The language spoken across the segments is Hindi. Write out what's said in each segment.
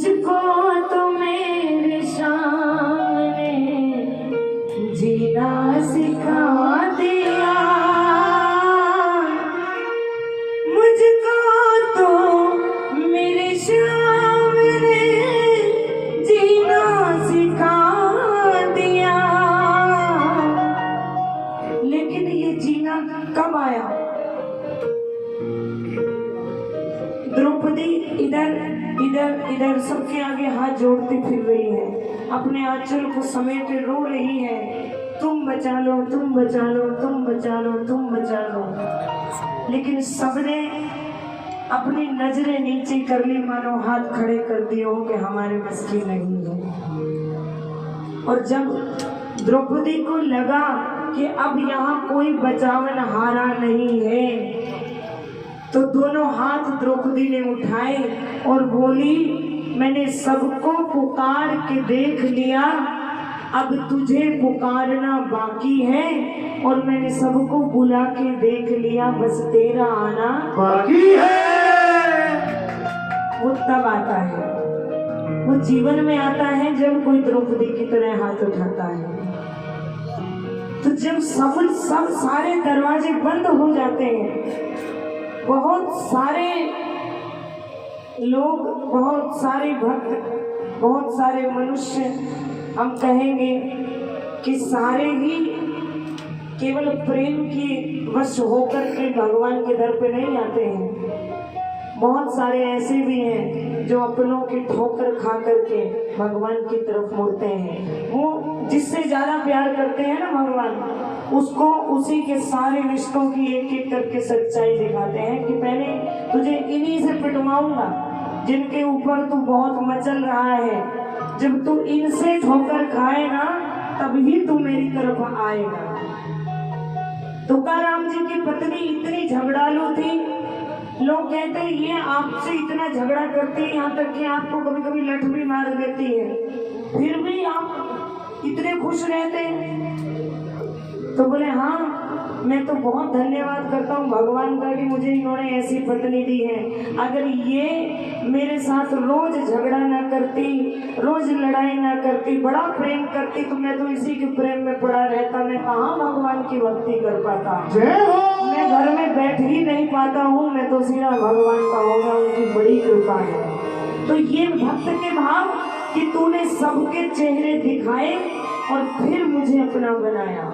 मुझको तो मेरे सामने जीना सिखा दिया, मुझको तो मेरे सामने जीना सिखा दिया। लेकिन ये जीना कब आया? द्रौपदी इधर इधर इधर सबके आगे हाथ जोड़ती फिर रही है, अपने आंचल को समेटे रो रही है, तुम बचा लो, तुम बचा लो, तुम बचा लो, तुम बचा लो। लेकिन सबने अपनी नजरें नीचे कर ली, मानो हाथ खड़े कर दिए हो कि हमारे बस की नहीं है। और जब द्रौपदी को लगा कि अब यहाँ कोई बचावन हारा नहीं है, तो दोनों हाथ द्रौपदी ने उठाए और बोली, मैंने सबको पुकार के देख लिया, अब तुझे पुकारना बाकी है, और मैंने सबको बुला के देख लिया, बस तेरा आना बाकी है। वो तब आता है, वो जीवन में आता है जब कोई द्रौपदी की तरह हाथ उठाता है। तो जब सब सारे दरवाजे बंद हो जाते हैं, बहुत सारे लोग, बहुत सारे भक्त, बहुत सारे मनुष्य, हम कहेंगे कि सारे ही केवल प्रेम की वश होकर के भगवान के दर पे नहीं आते हैं। बहुत सारे ऐसे भी हैं जो अपनों की ठोकर खा करके भगवान की तरफ मुड़ते हैं। वो जिससे ज्यादा प्यार करते हैं ना भगवान, उसको उसी के सारे रिश्तों की एक एक करके सच्चाई दिखाते हैं कि पहले तुझे इन्हीं से पिटवाऊंगा जिनके ऊपर तू बहुत मचल रहा है, जब तू इनसे ठोकर खाएगा तभी तू मेरी तरफ आएगा। तुकाराम जी की पत्नी इतनी झगड़ालू थी, लोग कहते हैं ये आपसे इतना झगड़ा करती है, यहाँ तक कि आपको कभी कभी लठ भी मार देती है, फिर भी आप इतने खुश रहते हैं। तो बोले हाँ, मैं तो बहुत धन्यवाद करता हूँ भगवान का कि मुझे इन्होंने ऐसी पत्नी दी है। अगर ये मेरे साथ रोज झगड़ा ना करती, रोज लड़ाई ना करती, बड़ा प्रेम करती, तो मैं तो इसी के प्रेम में पड़ा रहता, मैं कहाँ भगवान की भक्ति कर पाता, मैं घर में बैठ ही नहीं पाता हूँ, मैं तो सीधा भगवान का होगा, उनकी बड़ी कृपा है। तो ये भक्त के भाव कि तूने सबके चेहरे दिखाए और फिर मुझे अपना बनाया,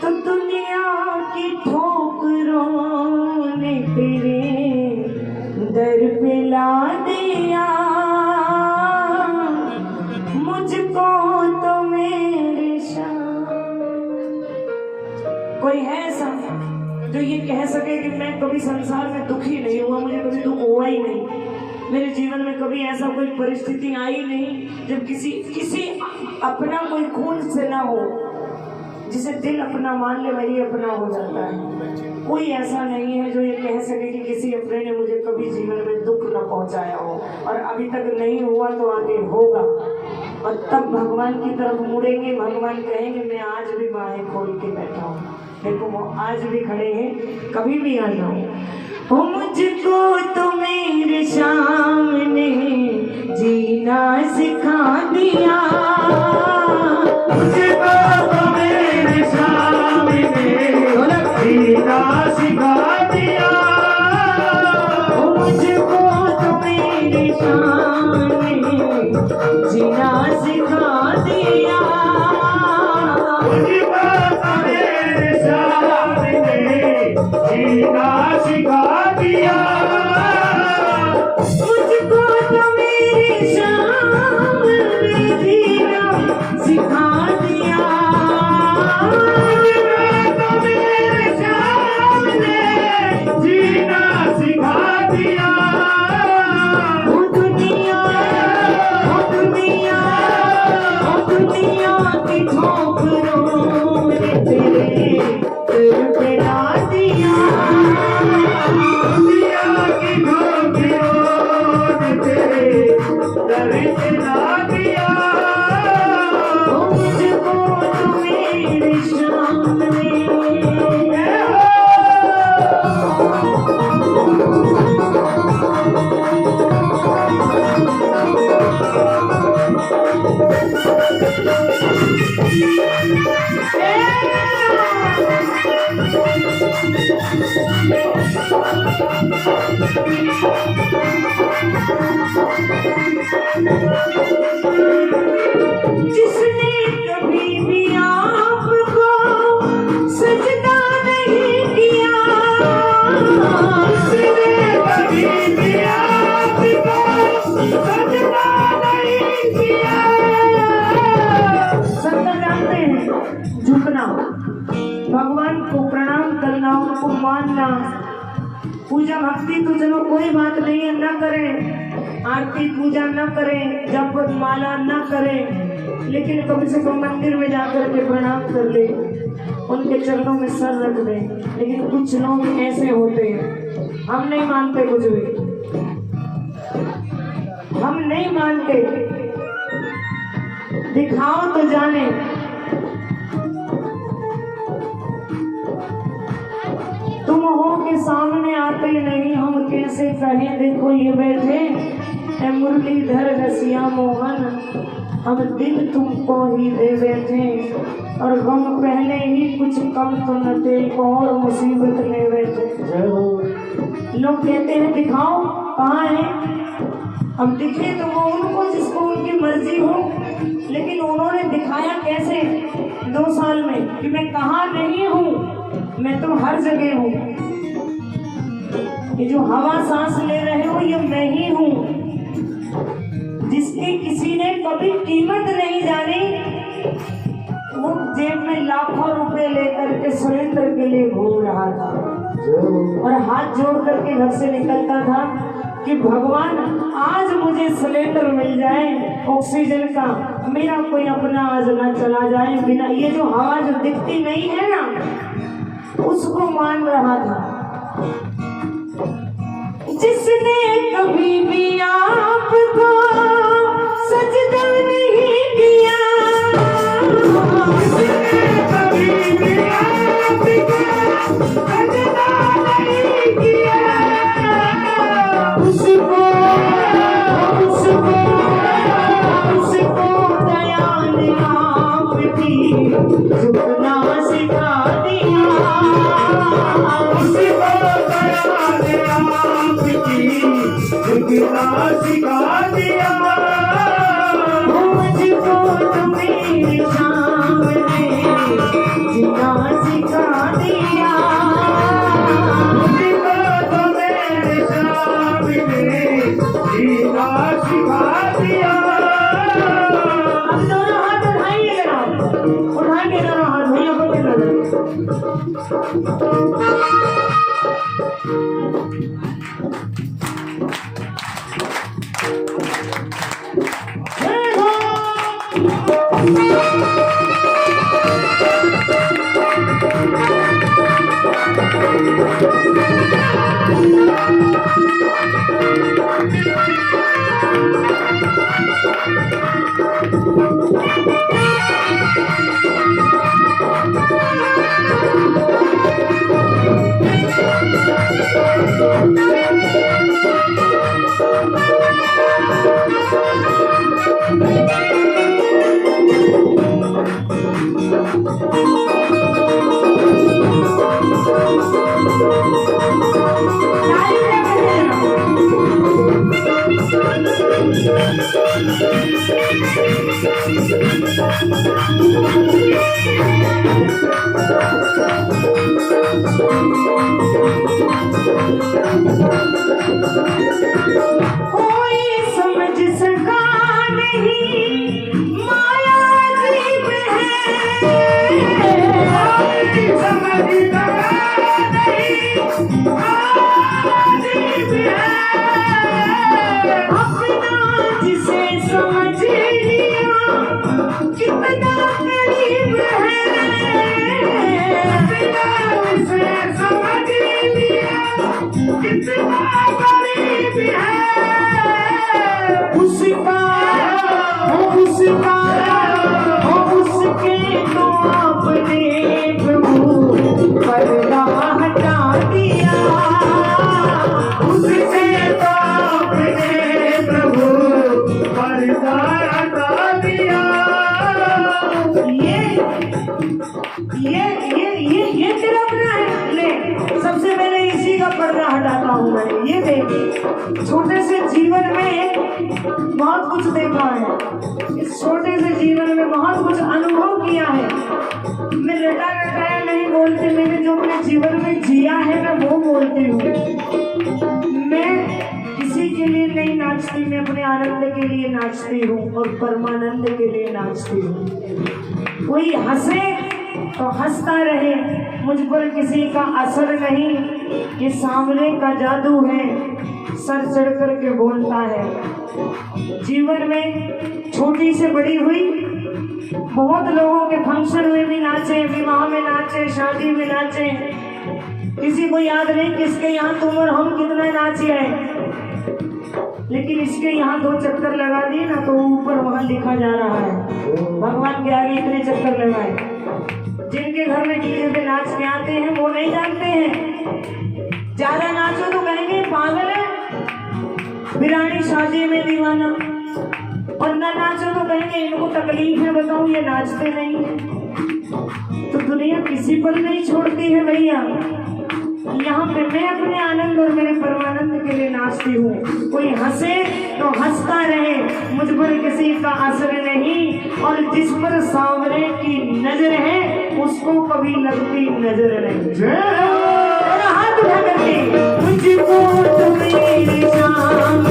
तो दुनिया की ठोकरों ने तेरे दर पे ला दिया, मुझको तो मेरे शाम। कोई है ऐसा जो ये कह सके कि मैं कभी संसार में दुखी नहीं हुआ, मुझे कभी दुख हुआ ही नहीं, मेरे जीवन में कभी ऐसा कोई परिस्थिति आई नहीं जब किसी अपना कोई खून से ना हो, जिसे दिल अपना मान ले वही अपना हो जाता है। कोई ऐसा नहीं है जो ये कह सके कि किसी अपने ने मुझे कभी जीवन में दुख न पहुंचाया हो, और अभी तक नहीं हुआ तो आगे होगा। और तब भगवान की तरफ मुड़ेंगे, भगवान कहेंगे मैं आज भी बाहें खोल के बैठा हूँ, देखो वो आज भी खड़े हैं, कभी भी आ जाओ। मुझको तो मेरे सामने जीना सिखा दिया, मुझको तो मेरे सामने जीना सिखा दिया, मुझको तो मेरे सामने जीना सिखा दिया, मुझको तो मेरे सामने जीना सिखा दिया, मुझको तो मेरे सामने जीना सिखा दिया, मुझको तो मेरे सामने जीना सिखा दिया। ओ दुनिया, ओ दुनिया, ओ दुनिया की ठोकरों ने तेरे दिल पे ला दिया। पूजा भक्ति तो चलो कोई बात नहीं है, न करें, आरती पूजा न करें, जप माला न करें, लेकिन कम से कम मंदिर में जाकर के प्रणाम कर ले, उनके चरणों में सर रख दे। लेकिन कुछ लोग ऐसे होते हैं, हम नहीं मानते कुछ भी, हम नहीं मानते, दिखाओ तो जाने। तुम हो के सामने आते नहीं, हम कैसे कहें देखो ये बैठे है मुरलीधर रसिया मोहन, हम दिल तुमको ही दे बैठे, और गम पहले ही कुछ कम तो न थे, और मुसीबत ले बैठे। लोग कहते हैं दिखाओ, कहाँ है? अब दिखे तो वो उनको जिसको उनकी मर्जी हो, लेकिन उन्होंने दिखाया कैसे 2 साल में कि मैं कहाँ नहीं हूँ, मैं तो हर जगह हूँ। ये जो हवा सांस ले रहे हो ये मैं ही हूँ, जिसकी किसी ने कभी कीमत नहीं जानी, वो जेब में लाखों रुपए लेकर के सुरेंद्र के लिए घूम रहा था और हाथ जोड़ करके घर से निकलता था कि भगवान आज मुझे सिलेंडर मिल जाए ऑक्सीजन का, मेरा कोई अपना आज न चला जाए बिना, ये जो हवा जो दिखती नहीं है ना, उसको मान रहा था। जिसने कभी भी आपको सजदा नहीं किया, जिसने कभी भी आपको सजदा नहीं किया, उसको दया ने आपकी झुकना सिखा दिया, उसको दया ने आपकी झुकना सिखा दिया, मुझको तो मेरे सामने जीना सिखा दिया, मुझको तो मेरे सामने जीना सिखा दिया। अब दोनों हाथ उठाइए जरा, उठा के दोनों हाथ भैया को दे कोई समझ सका नहीं माया अजीब है, कोई समझ सका नहीं माया अजीब है, अपना जिसे समझ लिया कितना करीब है, अपना जिसे समझ लिया कितना करीब है, उसका उसके तो आपने प्रभु पर्दा हटा दिया, उससे तो अपने प्रभु पर्दा हटा दिया। ये तेरा अपना है, ले सबसे पहले इसी का पर्दा हटाता हूँ मैं। ये देख, छोटे से जीवन में बहुत कुछ देखा है, इस छोटे से जीवन में बहुत कुछ अनुभव किया है। मैं रटा रटाया नहीं बोलती, मैंने जो अपने जीवन में जिया है मैं वो बोलती हूँ। मैं किसी के लिए नहीं नाचती, मैं अपने आनंद के लिए नाचती हूँ और परमानंद के लिए नाचती हूँ। कोई हंसे तो हंसता रहे, मुझ पर किसी का असर नहीं, ये सांवरे का जादू है, सर चढ़ कर के बोलता है। जीवन में छोटी से बड़ी हुई, बहुत लोगों के फंक्शन में भी नाचे, विवाह में नाचे, शादी में नाचे। किसी को याद नहीं किसके यहाँ तुम और हम कितना नाचे हैं, लेकिन इसके यहाँ 2 चक्कर लगा दिए ना तो ऊपर वहां लिखा जा रहा है भगवान के आगे इतने चक्कर लगाए। जिनके घर में डीजे पे नाच के आते हैं वो नहीं जानते हैं। ज्यादा नाचो तो कहेंगे पागल है, बिरानी शादी में दीवाना, और ना नाचो तो कहेंगे इनको तकलीफ है, बताओ ये नाचते नहीं है। तो दुनिया किसी पर नहीं छोड़ती है भैया। यहाँ पे मैं अपने आनंद और मेरे परमानंद के लिए नाचती हूँ। कोई हंसे तो हंसता रहे, मुझ पर किसी का असर नहीं, और जिस पर सांवरे की नजर है उसको कभी लगती नजर नहीं। हाथ उठा करके मुझको तुम्हें शाम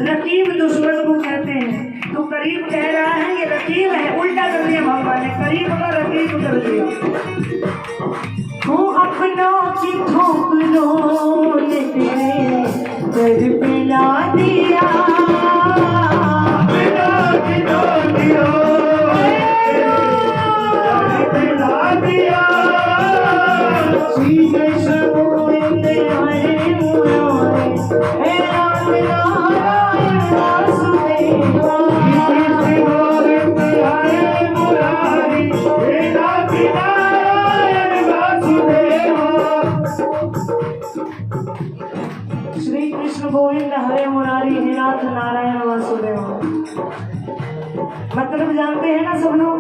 रकीब दुश्मन को कहते हैं। तो करीब कह रहा है ये रकीब है, उल्टा कर दिया भगवान ने, करीब का रकीब कर दिया। तू अपनों की ठोकरों ने तेरे दर पे ला दिया, श्री कृष्ण गोविंद हरे मुरारी हे नाथ नारायण वासुदेव। मतलब जानते हैं ना सब लोग?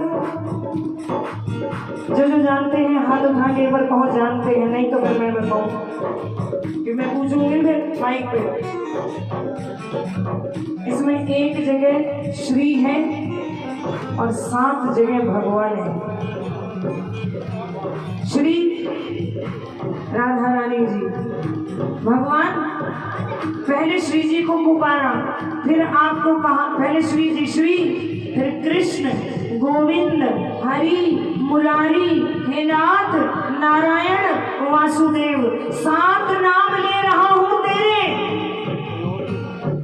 जो जानते हैं हाथ उठा के एक बार कहो जानते हैं, नहीं तो फिर मैं बताऊं कि मैं पूछूंगी फिर माइक पे। इसमें एक जगह श्री है और 7 जगह भगवान है। श्री राधा रानी जी, भगवान पहले श्री जी को पुकारा, फिर आपको कहा, पहले श्री जी श्री, फिर कृष्ण, गोविंद, हरि, मुरारी, हे नाथ, नारायण, वासुदेव, 7 नाम ले रहा हूँ तेरे।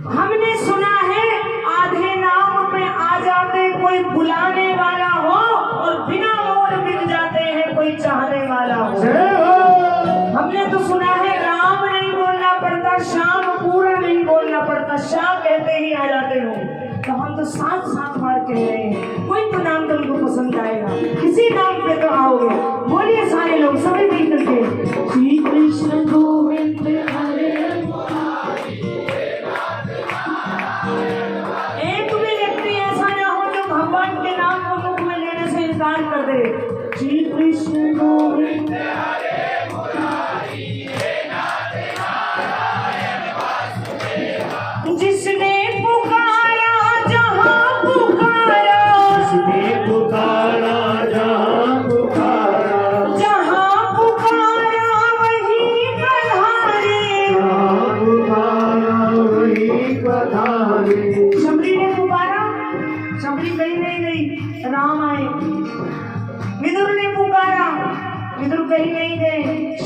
हमने सुना है आधे नाम पे आ जाते कोई बुलाने वाला हो, और बिना मोल बिक जाते हैं कोई चाहने वाला हो। हमने तो सुना है राम नहीं बोलना पड़ता, श्याम पूरा नहीं बोलना पड़ता, श्याम कहते ही आ जाते हो। तो हम तो 7 बार कह रहे हैं, कोई तो नाम तुमको पसंद आएगा, किसी नाम पे तो आओगे। बोलिए सारे लोग सभी मिल करके, श्री कृष्ण गोविंद हरे। एक भी व्यक्ति ऐसा ना हो जो भगवान के नाम को मुख में लेने से इनकार कर दे। श्री कृष्ण गोविंद जिस